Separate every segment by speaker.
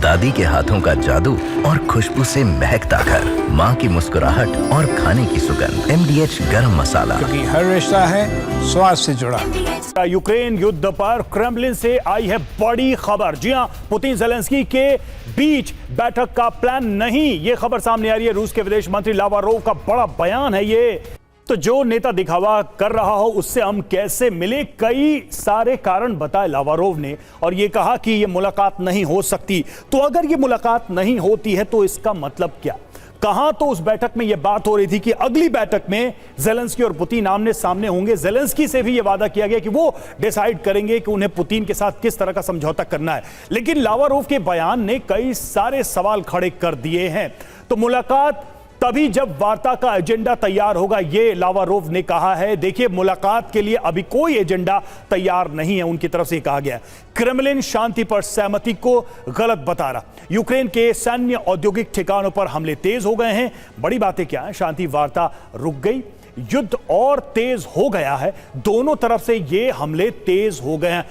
Speaker 1: दादी के हाथों का जादू और खुशबू से महकता घर, माँ की मुस्कुराहट और खाने की सुगंध। MDH गरम मसाला,
Speaker 2: क्योंकि हर रिश्ता है स्वाद से जुड़ा।
Speaker 3: यूक्रेन युद्ध पर क्रेमलिन से आई है बड़ी खबर। जी हां, पुतिन ज़ेलेंस्की के बीच बैठक का प्लान नहीं, ये खबर सामने आ रही है। रूस के विदेश मंत्री लावरोव का बड़ा बयान है ये। तो जो नेता दिखावा कर रहा हो उससे हम कैसे मिले, कई सारे कारण बताए लावरोव ने, और ये कहा कि ये मुलाकात नहीं हो सकती। तो अगर ये मुलाकात नहीं होती है तो इसका मतलब क्या? कहां तो उस बैठक में यह बात हो रही थी कि अगली बैठक में ज़ेलेंस्की और पुतिन आमने सामने होंगे। ज़ेलेंस्की से भी यह वादा किया गया कि वो डिसाइड करेंगे कि उन्हें पुतिन के साथ किस तरह का समझौता करना है। लेकिन लावरोव के बयान ने कई सारे सवाल खड़े कर दिए हैं। तो मुलाकात तभी जब वार्ता का एजेंडा तैयार होगा, ये लावरोव ने कहा है। देखिए, मुलाकात के लिए अभी कोई एजेंडा तैयार नहीं है, उनकी तरफ से कहा गया है। क्रेमलिन शांति पर सहमति को गलत बता रहा। यूक्रेन के सैन्य औद्योगिक ठिकानों पर हमले तेज हो गए हैं। बड़ी बातें क्या है, शांति वार्ता रुक गई, युद्ध और तेज हो गया है। दोनों तरफ से ये हमले तेज हो गए हैं।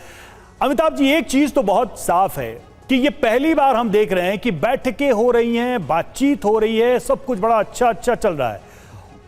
Speaker 3: अमिताभ जी, एक चीज तो बहुत साफ है कि ये पहली बार हम देख रहे हैं कि बैठकें हो रही हैं, बातचीत हो रही है, सब कुछ बड़ा अच्छा चल रहा है,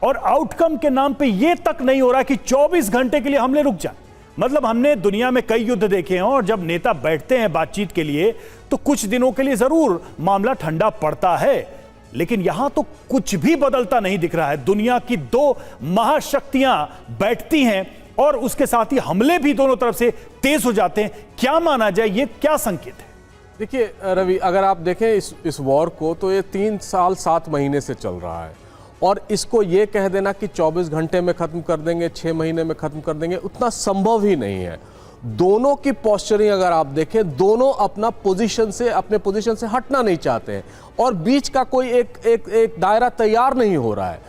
Speaker 3: और आउटकम के नाम पे ये तक नहीं हो रहा कि 24 घंटे के लिए हमले रुक जाए। मतलब हमने दुनिया में कई युद्ध देखे हैं, और जब नेता बैठते हैं बातचीत के लिए तो कुछ दिनों के लिए जरूर मामला ठंडा पड़ता है, लेकिन यहां तो कुछ भी बदलता नहीं दिख रहा है। दुनिया की दो महाशक्तियां बैठती हैं और उसके साथ ही हमले भी दोनों तरफ से तेज हो जाते हैं। क्या माना जाए, ये क्या संकेत है?
Speaker 4: देखिए रवि, अगर आप देखें इस वॉर को, तो ये 3 साल 7 महीने से चल रहा है, और इसको ये कह देना कि 24 घंटे में ख़त्म कर देंगे, 6 महीने में ख़त्म कर देंगे, उतना संभव ही नहीं है। दोनों की पोस्चरिंग अगर आप देखें, दोनों अपने पोजीशन से हटना नहीं चाहते हैं, और बीच का कोई एक दायरा तैयार नहीं हो रहा है।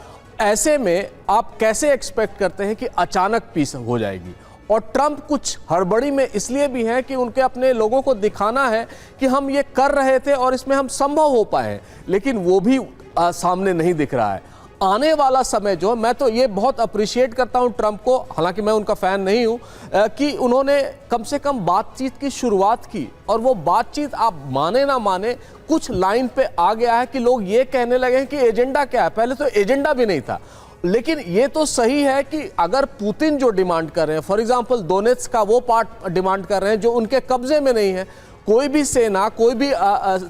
Speaker 4: ऐसे में आप कैसे एक्सपेक्ट करते हैं कि अचानक पीस हो जाएगी? और ट्रंप कुछ हड़बड़ी में इसलिए भी हैं कि उनके अपने लोगों को दिखाना है कि हम ये कर रहे थे और इसमें हम संभव हो पाए, लेकिन वो भी सामने नहीं दिख रहा है। आने वाला समय जो, मैं तो ये बहुत अप्रिशिएट करता हूं ट्रंप को, हालांकि मैं उनका फैन नहीं हूं, कि उन्होंने कम से कम बातचीत की शुरुआत की, और वो बातचीत, आप माने ना माने, कुछ लाइन पे आ गया है कि लोग ये कहने लगे हैं कि एजेंडा क्या है। पहले तो एजेंडा भी नहीं था। लेकिन ये तो सही है कि अगर पुतिन जो डिमांड कर रहे हैं, फॉर एग्जांपल दोनेत्स्क का वो पार्ट डिमांड कर रहे हैं जो उनके कब्जे में नहीं है, कोई भी सेना, कोई भी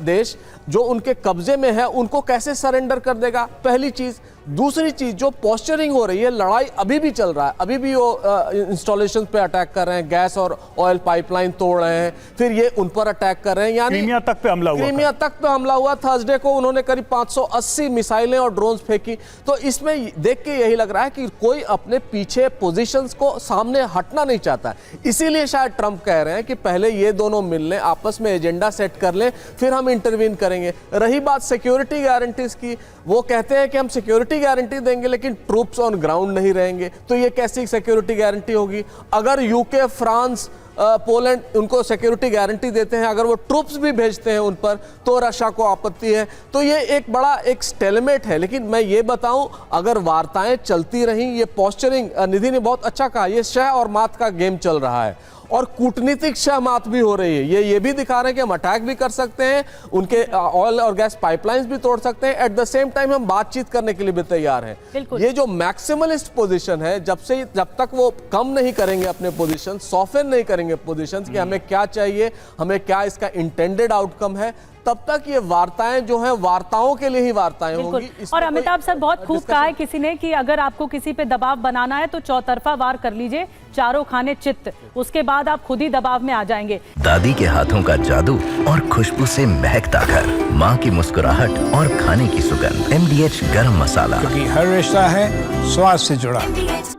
Speaker 4: देश जो उनके कब्जे में है, उनको कैसे सरेंडर कर देगा? पहली चीज। दूसरी चीज, जो पोस्चरिंग हो रही है, लड़ाई अभी भी चल रहा है, अभी भी वो इंस्टॉलेशन पे अटैक कर रहे हैं, गैस और ऑयल पाइपलाइन तोड़ रहे हैं, फिर ये उन पर अटैक कर रहे हैं। यानी
Speaker 3: क्रीमिया तक पे हमला हुआ। थर्सडे को उन्होंने करीब 580 मिसाइलें और ड्रोन्स फेंकी। तो इसमें देख के यही लग रहा है कि कोई अपने पीछे पोजीशंस को सामने हटना नहीं चाहता। इसीलिए शायद ट्रंप कह रहे हैं कि पहले ये दोनों मिल लें, आपस में एजेंडा सेट कर लें, फिर हम इंटरवीन करेंगे। रही बात सिक्योरिटी गारंटीज की, वो कहते हैं कि हम सिक्योरिटी गारंटी देंगे लेकिन ट्रूप्स ऑन ग्राउंड नहीं रहेंगे। तो ये कैसी सिक्योरिटी गारंटी होगी? अगर यूके, फ्रांस, पोलैंड उनको सिक्योरिटी गारंटी देते हैं, अगर वो ट्रूप्स भी भेजते हैं उन पर, तो रशिया को आपत्ति है। तो ये एक बड़ा स्टेलमेट है। लेकिन मैं ये बताऊं, अगर वार्ताएं चलती रहीं, ये पोस्चरिंग, निधि ने बहुत अच्छा कहा, ये शह और मात का गेम चल रहा है, और कूटनीतिक शहमात भी हो रही है। ये भी दिखा रहे हैं कि हम अटैक भी कर सकते हैं, उनके ऑयल और गैस पाइपलाइंस भी तोड़ सकते हैं, एट द सेम टाइम हम बातचीत करने के लिए भी तैयार हैं। ये जो मैक्सिमलिस्ट पोजीशन है, जब तक वो कम नहीं करेंगे अपने पोजीशन, सॉफ्टन नहीं करेंगे पोजीशंस कि हमें क्या चाहिए, हमें क्या इसका इंटेंडेड आउटकम है, तब तक ये वार्ताएं जो हैं, वार्ताओं के लिए ही वार्ताएं होंगी।
Speaker 5: और अमिताभ सर, बहुत खूब कहा है किसी ने कि अगर आपको किसी पे दबाव बनाना है तो चौतरफा वार कर लीजिए, चारों खाने चित्त, उसके बाद आप खुद ही दबाव में आ जाएंगे।
Speaker 1: दादी के हाथों का जादू और खुशबू से महकता घर, माँ की मुस्कुराहट और खाने की सुगंध। MDH गरम मसाला,
Speaker 2: क्योंकि हर रिश्ता है स्वाद से जुड़ा।